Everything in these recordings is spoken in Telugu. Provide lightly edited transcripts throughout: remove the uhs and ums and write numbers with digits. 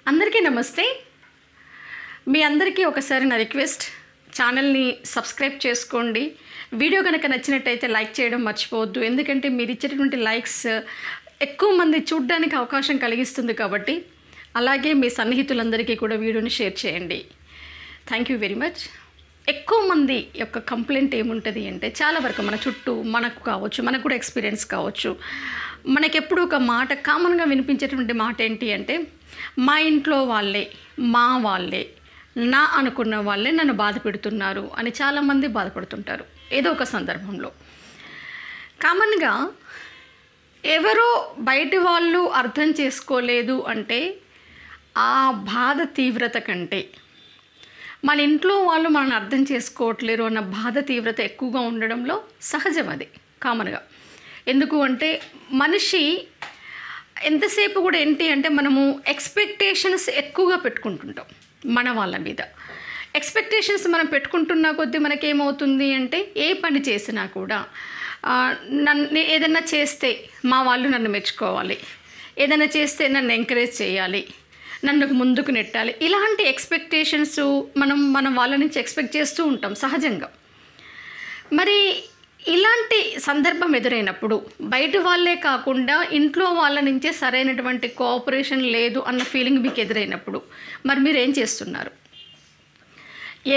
అందరికీ నమస్తే. మీ అందరికీ ఒకసారి నా రిక్వెస్ట్, ఛానల్ని సబ్స్క్రైబ్ చేసుకోండి. వీడియో కనుక నచ్చినట్టయితే లైక్ చేయడం మర్చిపోవద్దు. ఎందుకంటే మీరు ఇచ్చేటటువంటి లైక్స్ ఎక్కువ మంది చూడడానికి అవకాశం కలిగిస్తుంది కాబట్టి. అలాగే మీ సన్నిహితులందరికీ కూడా వీడియోని షేర్ చేయండి. Thank you very much. ఎక్కువ మంది యొక్క కంప్లైంట్ ఏముంటుంది అంటే, చాలా వరకు మన చుట్టూ మనకు కావచ్చు, మనకు కూడా ఎక్స్పీరియన్స్ కావచ్చు, మనకెప్పుడు ఒక మాట కామన్గా వినిపించేటువంటి మాట ఏంటి అంటే, మా ఇంట్లో వాళ్ళే, మా వాళ్ళే, నా అనుకున్న వాళ్ళే నన్ను బాధ పెడుతున్నారు అని చాలామంది బాధపడుతుంటారు ఏదో ఒక సందర్భంలో. కామన్గా ఎవరో బయటి వాళ్ళు అర్థం చేసుకోలేదు అంటే ఆ బాధ తీవ్రత కంటే మన ఇంట్లో వాళ్ళు మనల్ని అర్థం చేసుకోవట్లేరు అన్న బాధ తీవ్రత ఎక్కువగా ఉండడంలో సహజం. అది కామన్గా. ఎందుకు అంటే మనిషి ఎంతసేపు కూడా ఏంటి అంటే, మనము ఎక్స్పెక్టేషన్స్ ఎక్కువగా పెట్టుకుంటుంటాం మన వాళ్ళ మీద. ఎక్స్పెక్టేషన్స్ మనం పెట్టుకుంటున్న కొద్దీ మనకేమవుతుంది అంటే, ఏ పని చేసినా కూడా నన్ను ఏదైనా చేస్తే మా వాళ్ళు నన్ను మెచ్చుకోవాలి, ఏదైనా చేస్తే నన్ను ఎంకరేజ్ చేయాలి, నన్ను ముందుకు నెట్టాలి, ఇలాంటి ఎక్స్పెక్టేషన్స్ మనం వాళ్ళ నుంచి ఎక్స్పెక్ట్ చేస్తూ ఉంటాం సహజంగా. మరి ఇలాంటి సందర్భం ఎదురైనప్పుడు బయట వాళ్ళే కాకుండా ఇంట్లో వాళ్ళ నుంచే సరైనటువంటి కోఆపరేషన్ లేదు అన్న ఫీలింగ్ మీకు ఎదురైనప్పుడు మరి మీరు ఏం చేస్తున్నారు?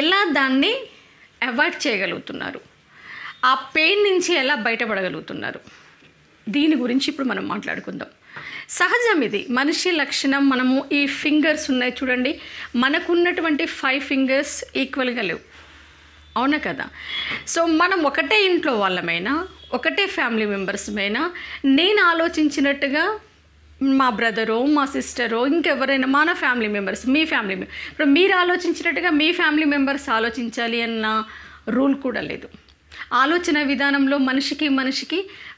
ఎలా దాన్ని అవాయిడ్ చేయగలుగుతున్నారు? ఆ పెయిన్ నుంచి ఎలా బయటపడగలుగుతున్నారు? దీని గురించి ఇప్పుడు మనం మాట్లాడుకుందాం. సహజం, ఇది మనిషి లక్షణం. మనము ఈ ఫింగర్స్ ఉన్నాయి చూడండి, మనకున్నటువంటి 5 ఫింగర్స్ ఈక్వల్గా లేవు, అవునా కదా? సో మనం ఒకటే ఇంట్లో వాళ్ళమైనా, ఒకటే ఫ్యామిలీ మెంబర్స్మైనా, నేను ఆలోచించినట్టుగా మా బ్రదరో, మా సిస్టరో, ఇంకెవరైనా మన ఫ్యామిలీ మెంబర్స్, మీ ఫ్యామిలీ ఇప్పుడు మీరు ఆలోచించినట్టుగా మీ ఫ్యామిలీ మెంబర్స్ ఆలోచించాలి అన్న రూల్ కూడా లేదు. ఆలోచన విధానంలో మనిషికి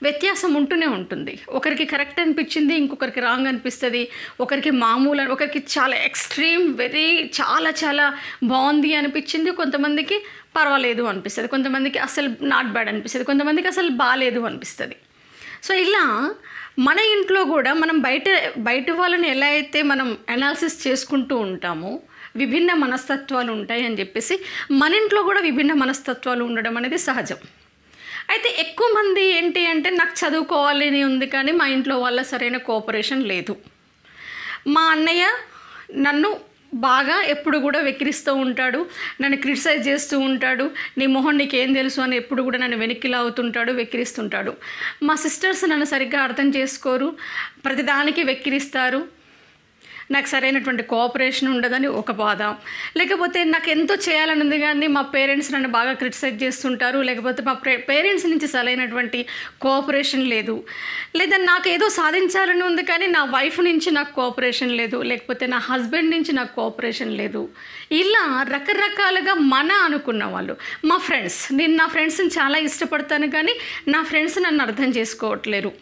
వ్యత్యాసం ఉంటూనే ఉంటుంది. ఒకరికి కరెక్ట్ అనిపించింది, ఇంకొకరికి రాంగ్ అనిపిస్తుంది. ఒకరికి మామూలు, ఒకరికి చాలా ఎక్స్ట్రీమ్, చాలా బాగుంది అనిపించింది, కొంతమందికి పర్వాలేదు అనిపిస్తుంది, కొంతమందికి అసలు నాట్ బ్యాడ్ అనిపిస్తుంది, కొంతమందికి అసలు బాగాలేదు అనిపిస్తుంది. సో ఇలా మన ఇంట్లో కూడా మనం బయట వాళ్ళని ఎలా అయితే మనం అనాలిసిస్ చేసుకుంటూ ఉంటామో, విభిన్న మనస్తత్వాలు ఉంటాయి అని చెప్పేసి మన ఇంట్లో కూడా విభిన్న మనస్తత్వాలు ఉండడం అనేది సహజం. అయితే ఎక్కువ మంది ఏంటి అంటే, నాకు చదువుకోవాలని ఉంది కానీ మా ఇంట్లో వాళ్ళ సరైన కోఆపరేషన్ లేదు. మా అన్నయ్య నన్ను బాగా ఎప్పుడు కూడా వెక్కిరిస్తూ ఉంటాడు, నన్ను క్రిటిసైజ్ చేస్తూ ఉంటాడు, నీ మొహం నీకేం తెలుసు అని ఎప్పుడు కూడా నన్ను వెనక్కి లాగుతుంటాడు, వెక్కిరిస్తుంటాడు. మా సిస్టర్స్ నన్ను సరిగ్గా అర్థం చేసుకోరు, ప్రతిదానికి వెక్కిరిస్తారు, నాకు సరైనటువంటి కోఆపరేషన్ ఉండదని ఒక బాధ. లేకపోతే నాకు ఎంతో చేయాలని ఉంది కానీ మా పేరెంట్స్ నన్ను బాగా క్రిటిసైజ్ చేస్తుంటారు, లేకపోతే మా పేరెంట్స్ నుంచి సరైనటువంటి కోఆపరేషన్ లేదు, లేదా నాకు ఏదో సాధించాలని ఉంది కానీ నా వైఫ్ నుంచి నాకు కోఆపరేషన్ లేదు, లేకపోతే నా హస్బెండ్ నుంచి నాకు కోఆపరేషన్ లేదు. ఇలా రకరకాలుగా మన అనుకున్న వాళ్ళు, మా ఫ్రెండ్స్, నేను నా ఫ్రెండ్స్ని చాలా ఇష్టపడతాను కానీ నా ఫ్రెండ్స్ నన్ను అర్థం చేసుకోవట్లేరు,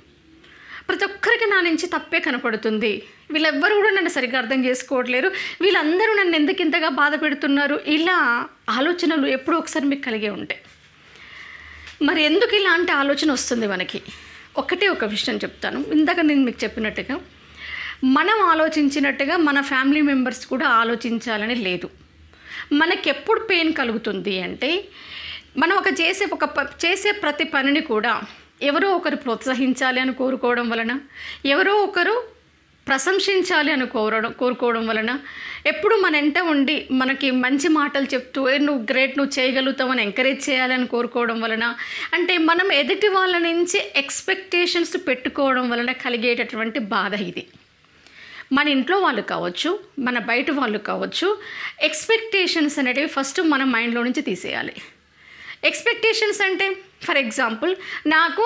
ప్రతి ఒక్కరికి నా నుంచి తప్పే కనపడుతుంది, వీళ్ళెవ్వరు కూడా నన్ను సరిగ్గా అర్థం చేసుకోవట్లేరు, వీళ్ళందరూ నన్ను ఎందుకు ఇంతగా బాధ పెడుతున్నారు, ఇలా ఆలోచనలు ఎప్పుడో ఒకసారి మీకు కలిగే ఉంటాయి. మరి ఎందుకు ఇలాంటి ఆలోచన వస్తుంది మనకి? ఒక విషయం చెప్తాను. ఇందాక నేను మీకు చెప్పినట్టుగా, మనం ఆలోచించినట్టుగా మన ఫ్యామిలీ మెంబర్స్ కూడా ఆలోచించాలని లేదు. మనకెప్పుడు పెయిన్ కలుగుతుంది అంటే, మనం చేసే ప్రతి పనిని కూడా ఎవరో ఒకరు ప్రోత్సహించాలి అని కోరుకోవడం వలన, ఎవరో ఒకరు ప్రశంసించాలి అని కోరుకోవడం వలన, ఎప్పుడు మన వెంట ఉండి మనకి మంచి మాటలు చెప్తూ నువ్వు గ్రేట్, నువ్వు చేయగలుగుతావు అని ఎంకరేజ్ చేయాలని కోరుకోవడం వలన, అంటే మనం ఎదుటి వాళ్ళ నుంచి ఎక్స్పెక్టేషన్స్ పెట్టుకోవడం వలన కలిగేటటువంటి బాధ ఇది. మన ఇంట్లో వాళ్ళు కావచ్చు, మన బయట వాళ్ళు కావచ్చు, ఎక్స్పెక్టేషన్స్ అనేటివి ఫస్ట్ మన మైండ్లో నుంచి తీసేయాలి. ఎక్స్పెక్టేషన్స్ అంటే, ఫర్ ఎగ్జాంపుల్, నాకు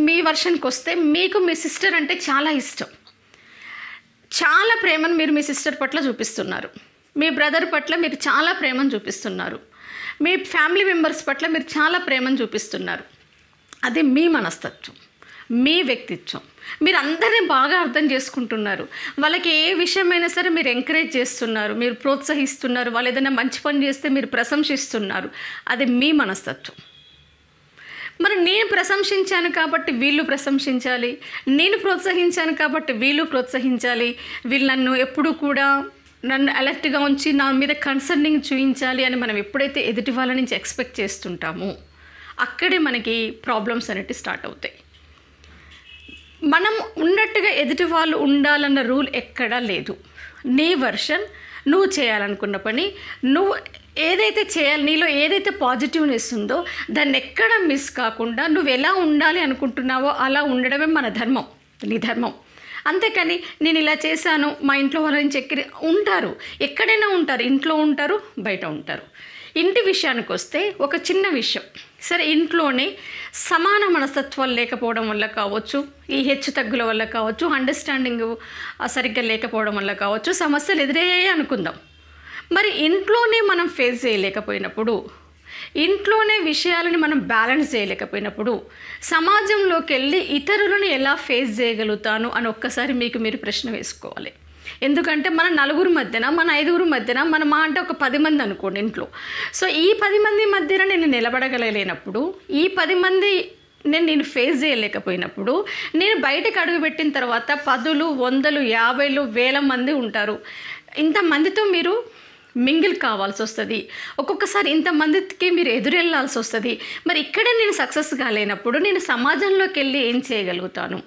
మీ వర్షన్కి వస్తే, మీకు మీ సిస్టర్ అంటే చాలా ఇష్టం, చాలా ప్రేమను మీరు మీ సిస్టర్ పట్ల చూపిస్తున్నారు, మీ బ్రదర్ పట్ల మీరు చాలా ప్రేమను చూపిస్తున్నారు, మీ ఫ్యామిలీ మెంబర్స్ పట్ల మీరు చాలా ప్రేమను చూపిస్తున్నారు. అది మీ మనస్తత్వం, మీ వ్యక్తిత్వం. మీరు అందరినీ బాగా అర్థం చేసుకుంటున్నారు, వాళ్ళకి ఏ విషయమైనా సరే మీరు ఎంకరేజ్ చేస్తున్నారు, మీరు ప్రోత్సహిస్తున్నారు, వాళ్ళు ఏదైనా మంచి పని చేస్తే మీరు ప్రశంసిస్తున్నారు. అది మీ మనస్తత్వం. మరి నేను ప్రశంసించాను కాబట్టి వీళ్ళు ప్రశంసించాలి, నేను ప్రోత్సహించాను కాబట్టి వీళ్ళు ప్రోత్సహించాలి, వీళ్ళు నన్ను ఎప్పుడూ కూడా నన్ను అలర్ట్గా ఉంచి నా మీద కన్సర్నింగ్ చూపించాలి అని మనం ఎప్పుడైతే ఎదుటి వాళ్ళ నుంచి ఎక్స్పెక్ట్ చేస్తుంటామో అక్కడే మనకి ప్రాబ్లమ్స్ అనేవి స్టార్ట్ అవుతాయి. మనం ఉన్నట్టుగా ఎదుటి వాళ్ళు ఉండాలన్న రూల్ ఎక్కడా లేదు. నీ వర్షన్, నువ్వు చేయాలనుకున్న పని, నువ్వు ఏదైతే చేయాలి, నీలో ఏదైతే పాజిటివ్నెస్ ఉందో దాన్ని ఎక్కడ మిస్ కాకుండా నువ్వు ఎలా ఉండాలి అనుకుంటున్నావో అలా ఉండడమే మన ధర్మం, నీ ధర్మం. అంతేకాని నేను ఇలా చేశాను, మా ఇంట్లో వాళ్ళ నుంచి ఉంటారు, ఎక్కడైనా ఉంటారు, ఇంట్లో ఉంటారు, బయట ఉంటారు. ఇంటి విషయానికి వస్తే ఒక చిన్న విషయం, సరే ఇంట్లోనే సమాన మనస్తత్వాలు లేకపోవడం వల్ల కావచ్చు, ఈ హెచ్చు తగ్గుల వల్ల కావచ్చు, అండర్స్టాండింగ్ సరిగ్గా లేకపోవడం వల్ల కావచ్చు, సమస్యలు ఎదురయ్యాయి అనుకుందాం. మరి ఇంట్లోనే మనం ఫేస్ చేయలేకపోయినప్పుడు, ఇంట్లోనే విషయాలను మనం బ్యాలెన్స్ చేయలేకపోయినప్పుడు సమాజంలోకి వెళ్ళి ఇతరులను ఎలా ఫేస్ చేయగలుగుతాను అని ఒక్కసారి మీకు మీరు ప్రశ్న వేసుకోవాలి. ఎందుకంటే మన నలుగురు మధ్యన, మన 5గురు మధ్యన, మన మా అంటే ఒక 10 మంది అనుకోండి ఇంట్లో. సో ఈ 10 మంది మధ్యన నేను నిలబడగలేనప్పుడు, ఈ 10 మంది నేను ఫేస్ చేయలేకపోయినప్పుడు, నేను బయటకు అడుగుపెట్టిన తర్వాత 10లు, 100లు, 50లు, 1000 మంది ఉంటారు. ఇంతమందితో మీరు మింగిల్ కావాల్సి వస్తుంది, ఒక్కొక్కసారి ఇంతమందికి మీరు ఎదురెళ్ళాల్సి వస్తుంది. మరి ఇక్కడ నేను సక్సెస్ కాలేనప్పుడు నేను సమాజంలోకి వెళ్ళి ఏం చేయగలుగుతాను,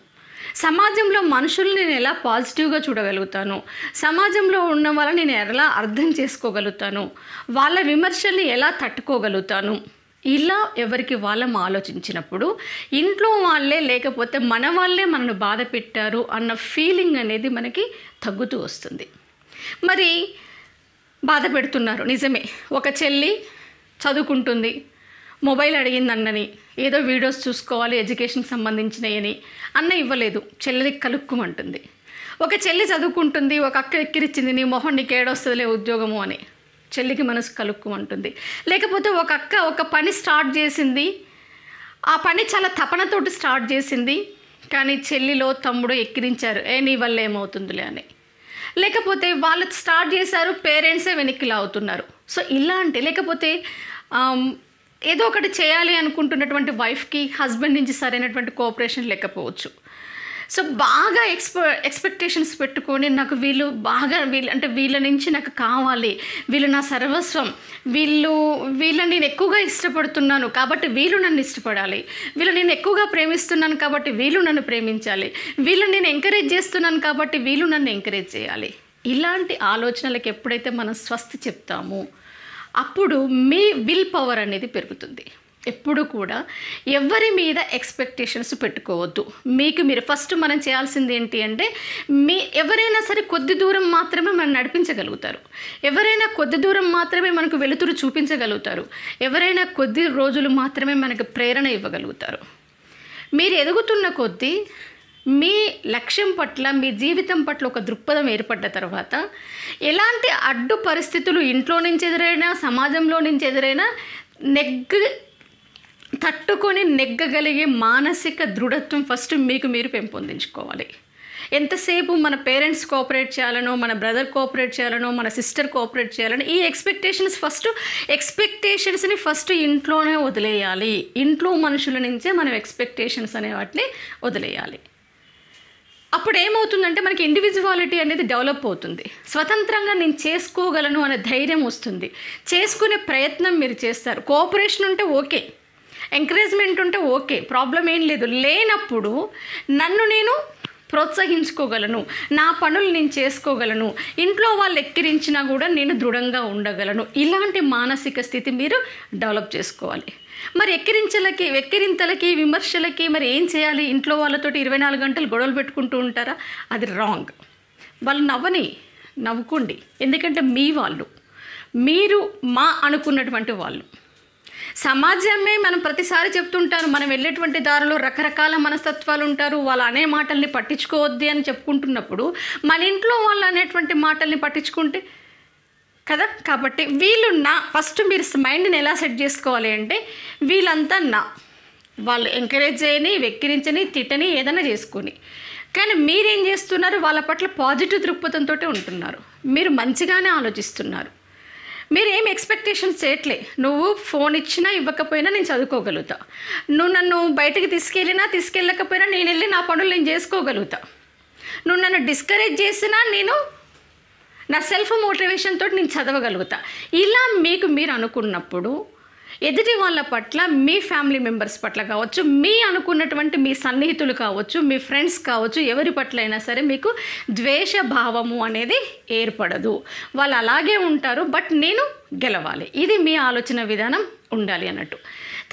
సమాజంలో మనుషుల్ని నేను ఎలా పాజిటివ్గా చూడగలుగుతాను, సమాజంలో ఉన్న వాళ్ళని నేను ఎలా అర్థం చేసుకోగలుగుతాను, వాళ్ళ విమర్శల్ని ఎలా తట్టుకోగలుగుతాను, ఇలా ఎవరికి వాళ్ళం ఆలోచించినప్పుడు ఇంట్లో వాళ్ళే లేకపోతే మన వాళ్ళే మనను బాధ పెట్టారు అన్న ఫీలింగ్ అనేది మనకి తగ్గుతూ వస్తుంది. మరి బాధ పెడుతున్నారు నిజమే, ఒక చెల్లి చదువుకుంటుంది, మొబైల్ అడిగింది అన్నని, ఏదో వీడియోస్ చూసుకోవాలి ఎడ్యుకేషన్కి సంబంధించినవి అన్న ఇవ్వలేదు, చెల్లికి కలుక్కుమంటుంది. ఒక చెల్లి చదువుకుంటుంది, ఒక అక్క ఎక్కిరిచ్చింది, నీ మొహం నీకు ఏడొస్తుందిలే ఉద్యోగము అని, చెల్లికి మనసు కలుక్కుమంటుంది. లేకపోతే ఒక అక్క ఒక పని స్టార్ట్ చేసింది, ఆ పని చాలా తపనతోటి స్టార్ట్ చేసింది, కానీ చెల్లిలో తమ్ముడు ఎక్కిరించారు, నీ వల్ల ఏమవుతుందిలే అని. లేకపోతే వాళ్ళు స్టార్ట్ చేశారు, పేరెంట్సే వెనక్కి లాగుతున్నారు. సో ఇలాంటి, లేకపోతే ఏదో ఒకటి చేయాలి అనుకుంటున్నటువంటి వైఫ్కి హస్బెండ్ నుంచి సరైనటువంటి కోఆపరేషన్ లేకపోవచ్చు. సో బాగా ఎక్స్పెక్టేషన్స్ పెట్టుకొని నాకు వీళ్ళ నుంచి నాకు కావాలి, వీళ్ళు నా సర్వస్వం, వీళ్ళని నేను ఎక్కువగా ఇష్టపడుతున్నాను కాబట్టి వీళ్ళు నన్ను ఇష్టపడాలి, వీళ్ళని నేను ఎక్కువగా ప్రేమిస్తున్నాను కాబట్టి వీళ్ళు నన్ను ప్రేమించాలి, వీళ్ళని నేను ఎంకరేజ్ చేస్తున్నాను కాబట్టి వీళ్ళు నన్ను ఎంకరేజ్ చేయాలి. ఇలాంటి ఆలోచనలకు ఎప్పుడైతే మనం స్వస్తి చెప్తామో అప్పుడు మీ విల్ పవర్ అనేది పెరుగుతుంది. ఎప్పుడు కూడా ఎవరి మీద ఎక్స్పెక్టేషన్స్ పెట్టుకోవద్దు. మీకు మీరు ఫస్ట్ మనం చేయాల్సింది ఏంటి అంటే, ఎవరైనా సరే కొద్ది దూరం మాత్రమే మనం నడిపించగలుగుతారు, ఎవరైనా కొద్ది దూరం మాత్రమే మనకు వెలుతురు చూపించగలుగుతారు, ఎవరైనా కొద్ది రోజులు మాత్రమే మనకు ప్రేరణ ఇవ్వగలుగుతారు. మీరు ఎదుగుతున్న కొద్దీ మీ లక్ష్యం పట్ల, మీ జీవితం పట్ల ఒక దృక్పథం ఏర్పడ్డ తర్వాత ఎలాంటి అడ్డు పరిస్థితులు ఇంట్లో నుంచి ఎదురైనా, సమాజంలో నుంచి ఎదురైనా తట్టుకొని నెగ్గగలిగే మానసిక దృఢత్వం ఫస్ట్ మీకు మీరు పెంపొందించుకోవాలి. ఎంతసేపు మన పేరెంట్స్ కోఆపరేట్ చేయాలనో, మన బ్రదర్ కోఆపరేట్ చేయాలనో, మన సిస్టర్ కోఆపరేట్ చేయాలనో, ఈ ఎక్స్పెక్టేషన్స్ని ఫస్ట్ ఇంట్లోనే వదిలేయాలి. ఇంట్లో మనుషుల నుంచే మనం ఎక్స్పెక్టేషన్స్ అనే వాటిని వదిలేయాలి. అప్పుడు ఏమవుతుందంటే మనకి ఇండివిజువాలిటీ అనేది డెవలప్ అవుతుంది. స్వతంత్రంగా నేను చేసుకోగలను అనే ధైర్యం వస్తుంది. చేసుకునే ప్రయత్నం మీరు చేస్తారు. కోఆపరేషన్ ఉంటే ఓకే, ఎంకరేజ్మెంట్ ఉంటే ఓకే, ప్రాబ్లం ఏం లేదు. లేనప్పుడు నన్ను నేను ప్రోత్సహించుకోగలను, నా పనులు నేను చేసుకోగలను, ఇంట్లో వాళ్ళు ఎక్కిరించినా కూడా నేను దృఢంగా ఉండగలను. ఇలాంటి మానసిక స్థితి మీరు డెవలప్ చేసుకోవాలి. మరి ఎక్కిరింతలకి విమర్శలకి మరి ఏం చేయాలి? ఇంట్లో వాళ్ళతోటి 24 గంటలు గొడవలు పెట్టుకుంటూ ఉంటారా? అది రాంగ్. వాళ్ళు నవ్వుకోండి, ఎందుకంటే మీ వాళ్ళు, మీరు మా అనుకున్నటువంటి వాళ్ళు. సమాజమే మనం ప్రతిసారి చెప్తుంటారు, మనం వెళ్ళేటువంటి దారిలో రకరకాల మనస్తత్వాలు ఉంటారు, వాళ్ళు అనే మాటల్ని పట్టించుకోవద్ది అని చెప్పుకుంటున్నప్పుడు మన ఇంట్లో వాళ్ళు అనేటువంటి మాటల్ని పట్టించుకుంటే కదా. కాబట్టి వీళ్ళు ఫస్ట్ మీరు మైండ్ని ఎలా సెట్ చేసుకోవాలి అంటే, వీళ్ళంతా వాళ్ళు ఎంకరేజ్ చేయని, వెక్కిరించని, తిట్టని, ఏదైనా చేసుకొని, కానీ మీరేం చేస్తున్నారు? వాళ్ళ పట్ల పాజిటివ్ దృక్పథంతో ఉంటున్నారు, మీరు మంచిగానే ఆలోచిస్తున్నారు. మీరు ఏం ఎక్స్పెక్టేషన్స్ చేయట్లే. నువ్వు ఫోన్ ఇచ్చినా ఇవ్వకపోయినా నేను చదువుకోగలుగుతా, నువ్వు నన్ను బయటకు తీసుకెళ్ళకపోయినా నేను వెళ్ళి నా పనులు నేను చేసుకోగలుగుతా, నువ్వు నన్ను డిస్కరేజ్ చేసినా నేను నా సెల్ఫ్ మోటివేషన్ తోటి నేను చదవగలుగుతా. ఇలా మీకు మీరు అనుకున్నప్పుడు ఎదుటి వాళ్ళ పట్ల, మీ ఫ్యామిలీ మెంబర్స్ పట్ల కావచ్చు, మీ అనుకున్నటువంటి మీ సన్నిహితులు కావచ్చు, మీ ఫ్రెండ్స్ కావచ్చు, ఎవరి పట్ల అయినా సరే మీకు ద్వేష భావము అనేది ఏర్పడదు. వాళ్ళు అలాగే ఉంటారు, బట్ నేను గెలవాలి. ఇది మీ ఆలోచన విధానం ఉండాలి అన్నట్టు.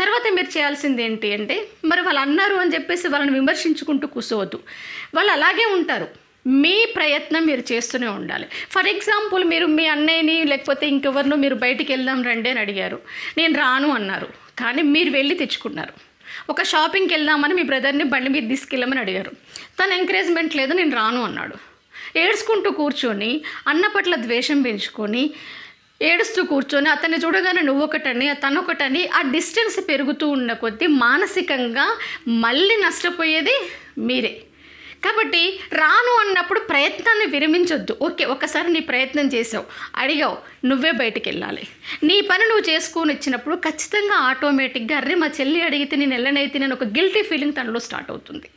తర్వాత మీరు చేయాల్సింది ఏంటి అంటే, మరి వాళ్ళు అన్నారు అని చెప్పేసి వాళ్ళని విమర్శించుకుంటూ కూర్చోవద్దు. వాళ్ళు అలాగే ఉంటారు, మీ ప్రయత్నం మీరు చేస్తూనే ఉండాలి. ఫర్ ఎగ్జాంపుల్, మీరు మీ అన్నయ్యని లేకపోతే ఇంకెవరినో మీరు బయటికి వెళ్దాం రండి అని అడిగారు, నేను రాను అన్నారు, కానీ మీరు వెళ్ళి తెచ్చుకున్నారు. ఒక షాపింగ్కి వెళ్దామని మీ బ్రదర్ని బండి మీద తీసుకెళ్ళమని అడిగారు, తను ఎంకరేజ్మెంట్ లేదు, నేను రాను అన్నాడు. ఏడ్చుకుంటూ కూర్చొని, అన్న పట్ల ద్వేషం పెంచుకొని ఏడుస్తూ కూర్చొని అతన్ని చూడగానే నువ్వొకటని తనొకటని ఆ డిస్టెన్స్ పెరుగుతూ ఉన్న కొద్దీ మానసికంగా మళ్ళీ నష్టపోయేది మీరే. కాబట్టి రాను అన్నప్పుడు ప్రయత్నాన్ని విరమించొద్దు. ఓకే, ఒకసారి నీ ప్రయత్నం చేసావు, అడిగావు, నువ్వే బయటికి వెళ్ళాలి. నీ పని నువ్వు చేసుకొని ఇచ్చినప్పుడు ఖచ్చితంగా ఆటోమేటిక్గా అరే మా చెల్లి అడిగితే నేను వెళ్ళనైతే నేను ఒక గిల్టీ ఫీలింగ్ తనలో స్టార్ట్ అవుతుంది.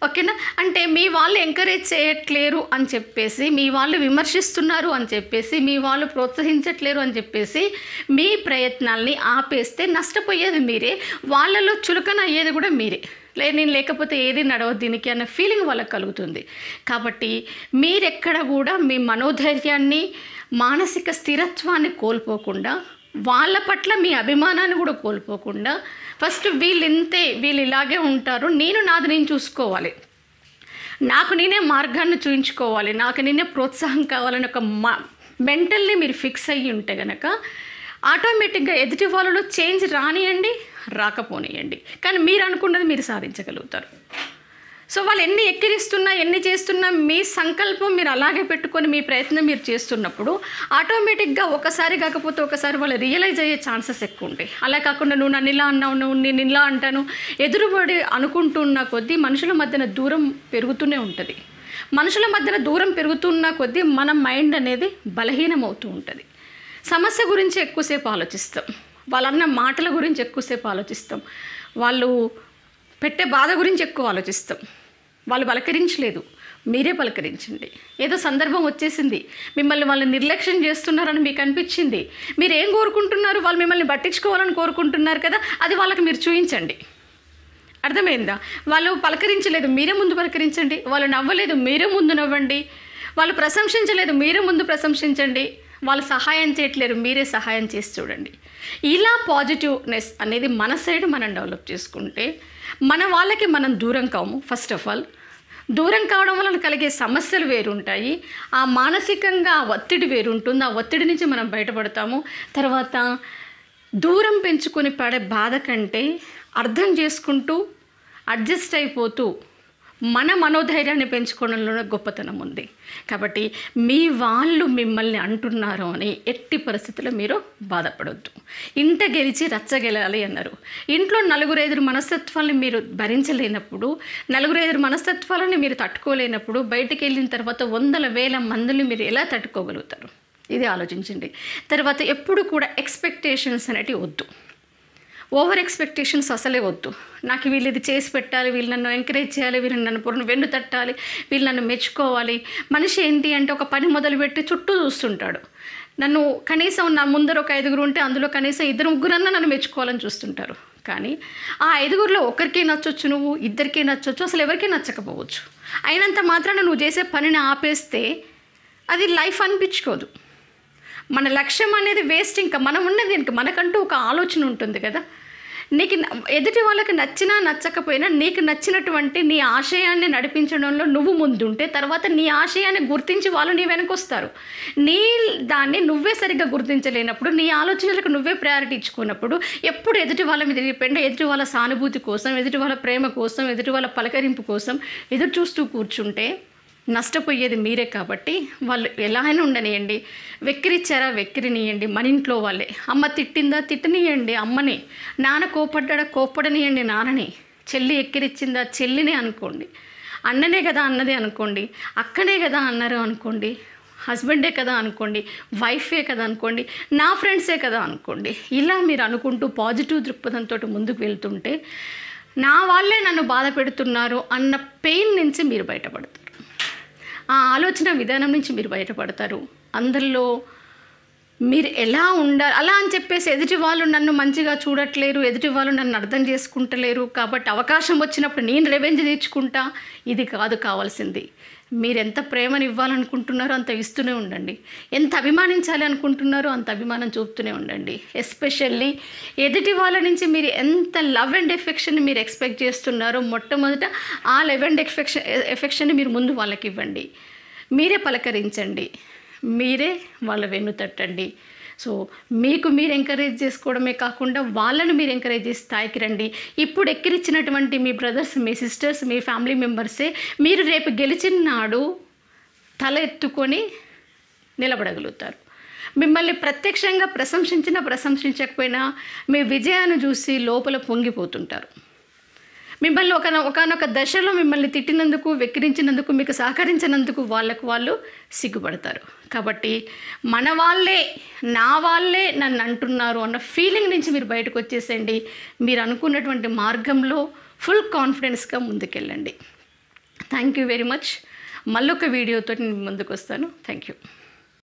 ఓకేనా? అంటే మీ వాళ్ళు ఎంకరేజ్ చేయట్లేరు అని చెప్పేసి, మీ వాళ్ళు విమర్శిస్తున్నారు అని చెప్పేసి, మీ వాళ్ళు ప్రోత్సహించట్లేరు అని చెప్పేసి మీ ప్రయత్నాల్ని ఆపేస్తే నష్టపోయేది మీరే, వాళ్ళలో చులకన అయ్యేది కూడా మీరే. నేను లేకపోతే ఏది నడవదు దీనికి అన్న ఫీలింగ్ వాళ్ళకి కలుగుతుంది. కాబట్టి మీరెక్కడ కూడా మీ మనోధైర్యాన్ని, మానసిక స్థిరత్వాన్ని కోల్పోకుండా, వాళ్ళ పట్ల మీ అభిమానాన్ని కూడా కోల్పోకుండా, ఫస్ట్ వీళ్ళింతే, వీళ్ళు ఇలాగే ఉంటారు, నాది నేను చూసుకోవాలి, నాకు నేనే మార్గాన్ని చూయించుకోవాలి, నాకు నేనే ప్రోత్సాహం కావాలని ఒక మెంటల్లీ మీరు ఫిక్స్ అయ్యి ఉంటే కనుక ఆటోమేటిక్గా ఎదుటి వాళ్ళలో చేంజ్ రానియండి, రాకపోనియండి, కానీ మీరు అనుకున్నది మీరు సాధించగలుగుతారు. సో వాళ్ళు ఎన్ని ఎక్కిరిస్తున్నా, ఎన్ని చేస్తున్నా మీ సంకల్పం మీరు అలాగే పెట్టుకొని మీ ప్రయత్నం మీరు చేస్తున్నప్పుడు ఆటోమేటిక్గా ఒకసారి కాకపోతే ఒకసారి వాళ్ళు రియలైజ్ అయ్యే ఛాన్సెస్ ఎక్కువ ఉంటాయి. అలా కాకుండా నువ్వు నన్ను ఇలా అన్నావు, నేను ఇలా అంటాను, ఎదురుబడి అనుకుంటున్న కొద్దీ మనుషుల మధ్యన దూరం పెరుగుతూనే ఉంటుంది. మనుషుల మధ్యన దూరం పెరుగుతున్న కొద్దీ మన మైండ్ అనేది బలహీనమవుతూ ఉంటుంది. సమస్య గురించి ఎక్కువసేపు ఆలోచిస్తాం, వాళ్ళన్న మాటల గురించి ఎక్కువసేపు ఆలోచిస్తాం, వాళ్ళు పెట్టే బాధ గురించి ఎక్కువ ఆలోచిస్తాం. వాళ్ళు పలకరించలేదు, మీరే పలకరించండి. ఏదో సందర్భం వచ్చేసింది, మిమ్మల్ని వాళ్ళు నిర్లక్ష్యం చేస్తున్నారని మీకు అనిపించింది, మీరు ఏం కోరుకుంటున్నారు, వాళ్ళు మిమ్మల్ని పట్టించుకోవాలని కోరుకుంటున్నారు కదా, అది వాళ్ళకి మీరు చూపించండి. అర్థమైందా? వాళ్ళు పలకరించలేదు, మీరే ముందు పలకరించండి. వాళ్ళు నవ్వలేదు, మీరే ముందు నవ్వండి. వాళ్ళు ప్రశంసించలేదు, మీరే ముందు ప్రశంసించండి. వాళ్ళు సహాయం చేయట్లేరు, మీరే సహాయం చేసి చూడండి. ఇలా పాజిటివ్నెస్ అనేది మన సైడ్ మనం డెవలప్ చేసుకుంటే మన వాళ్ళకి మనం దూరం కాము. ఫస్ట్ ఆఫ్ ఆల్ దూరం కావడం వలన కలిగే సమస్యలు వేరుంటాయి, ఆ మానసికంగా ఒత్తిడి వేరుంటుంది, ఆ ఒత్తిడి నుంచి మనం బయటపడతాము. తర్వాత దూరం పెంచుకొని పడే బాధ కంటే అర్థం చేసుకుంటూ అడ్జస్ట్ అయిపోతూ మన మనోధైర్యాన్ని పెంచుకోవడంలోనే గొప్పతనం ఉంది. కాబట్టి మీ వాళ్ళు మిమ్మల్ని అంటున్నారు అని ఎట్టి పరిస్థితుల్లో మీరు బాధపడొద్దు. ఇంట గెలిచి రచ్చగెలాలి అన్నారు. ఇంట్లో 4-5 మనస్తత్వాలని మీరు భరించలేనప్పుడు, 4-5 మనస్తత్వాలని మీరు తట్టుకోలేనప్పుడు, బయటికి వెళ్ళిన తర్వాత 100,000 మందిని మీరు ఎలా తట్టుకోగలుగుతారు? ఇది ఆలోచించండి. తర్వాత ఎప్పుడు కూడా ఎక్స్పెక్టేషన్స్ అనేటివి వద్దు, ఓవర్ ఎక్స్పెక్టేషన్స్ అసలే వద్దు. నాకు వీళ్ళు ఇది చేసి పెట్టాలి, వీళ్ళు నన్ను ఎంకరేజ్ చేయాలి, వీళ్ళు నన్ను వెన్ను తట్టాలి, వీళ్ళు నన్ను మెచ్చుకోవాలి. మనిషి ఏంటి అంటే ఒక పని మొదలుపెట్టి చుట్టూ చూస్తుంటాడు. నన్ను కనీసం నా ముందర ఒక 5 ఉంటే అందులో కనీసం 2-3 నన్ను మెచ్చుకోవాలని చూస్తుంటారు. కానీ ఆ 5లో ఒకరికి నచ్చొచ్చు, నువ్వు 2కి నచ్చొచ్చు, అసలు ఎవరికీ నచ్చకపోవచ్చు. అయినంత మాత్రాన నువ్వు చేసే పనిని ఆపేస్తే అది లైఫ్ అనిపించుకోదు. మన లక్ష్యం అనేది వేస్ట్. ఇంకా మనం ఉన్నది ఇంకా మనకంటూ ఒక ఆలోచన ఉంటుంది కదా. నీకు ఎదుటి వాళ్ళకి నచ్చినా నచ్చకపోయినా నీకు నచ్చినటువంటి నీ ఆశయాన్ని నడిపించడంలో నువ్వు ముందుంటే తర్వాత నీ ఆశయాన్ని గుర్తించి వాళ్ళు నీ వెనకొస్తారు. నీ దాన్ని నువ్వే సరిగ్గా గుర్తించలేనప్పుడు, నీ ఆలోచనలకు నువ్వే ప్రయారిటీ ఇచ్చుకున్నప్పుడు, ఎప్పుడు ఎదుటి వాళ్ళ మీద డిపెండ్, ఎదుటి వాళ్ళ సానుభూతి కోసం, ఎదుటి వాళ్ళ ప్రేమ కోసం, ఎదుటి వాళ్ళ పలకరింపు కోసం ఎదురు చూస్తూ కూర్చుంటే నష్టపోయేది మీరే. కాబట్టి వాళ్ళు ఎలా అయినా ఉండనియండి, వెక్కిరిచ్చారా వెక్కిరినియండి, మన ఇంట్లో వాళ్ళే. అమ్మ తిట్టిందా తిట్టనియండి అమ్మని, నాన్న కోపడ్డా కోపడనియండి నాన్నని, చెల్లి ఎక్కిరిచ్చిందా చెల్లిని అనుకోండి, అన్ననే కదా అన్నది అనుకోండి, అక్కనే కదా అన్నారు అనుకోండి, హస్బెండే కదా అనుకోండి, వైఫే కదా అనుకోండి, నా ఫ్రెండ్సే కదా అనుకోండి, ఇలా మీరు అనుకుంటూ పాజిటివ్ దృక్పథంతో ముందుకు వెళ్తుంటే నా వాళ్ళే నన్ను బాధ పెడుతున్నారు అన్న పెయిన్ నుంచి మీరు బయటపడతారు. ఆ ఆలోచన విధానం నుంచి మీరు బయటపడతారు. అందరిలో మీరు ఎలా ఉండాలి అలా అని చెప్పేసి ఎదుటి వాళ్ళు నన్ను మంచిగా చూడట్లేరు, ఎదుటి వాళ్ళు నన్ను అర్థం చేసుకుంటలేరు కాబట్టి అవకాశం వచ్చినప్పుడు నేను రెవెంజ్ తీర్చుకుంటా, ఇది కాదు కావాల్సింది. మీరు ఎంత ప్రేమను ఇవ్వాలనుకుంటున్నారో అంత ఇస్తూనే ఉండండి, ఎంత అభిమానించాలి అనుకుంటున్నారో అంత అభిమానం చూపుతూనే ఉండండి. ఎస్పెషల్లీ ఎదుటి వాళ్ళ నుంచి మీరు ఎంత లవ్ అండ్ ఎఫెక్షన్ మీరు ఎక్స్పెక్ట్ చేస్తున్నారో మొట్టమొదట ఆ లవ్ అండ్ ఎఫెక్షన్ మీరు ముందు వాళ్ళకి ఇవ్వండి. మీరే పలకరించండి, మీరే వాళ్ళ వెన్ను తట్టండి. సో మీకు మీరు ఎంకరేజ్ చేసుకోవడమే కాకుండా వాళ్ళను మీరు ఎంకరేజ్ చేసే స్థాయికి రండి. ఇప్పుడు ఎక్కిరిచ్చినటువంటి మీ బ్రదర్స్, మీ సిస్టర్స్, మీ ఫ్యామిలీ మెంబర్సే మీరు రేపు గెలిచిన నాడు తల ఎత్తుకొని నిలబడగలుగుతారు. మిమ్మల్ని ప్రత్యక్షంగా ప్రశంసించకపోయినా మీ విజయాన్ని చూసి లోపల పొంగిపోతుంటారు. మిమ్మల్ని ఒకనొక దశలో మిమ్మల్ని తిట్టినందుకు, వెక్కిరించినందుకు, మీకు సహకరించినందుకు వాళ్ళు సిగ్గుపడతారు. కాబట్టి మన వాళ్ళే, నా వాళ్ళే నన్ను అంటున్నారు అన్న ఫీలింగ్ నుంచి మీరు బయటకు వచ్చేసేయండి. మీరు అనుకున్నటువంటి మార్గంలో ఫుల్ కాన్ఫిడెన్స్గా ముందుకెళ్ళండి. Thank you very much. మళ్ళొక వీడియోతో నేను ముందుకు వస్తాను. Thank you.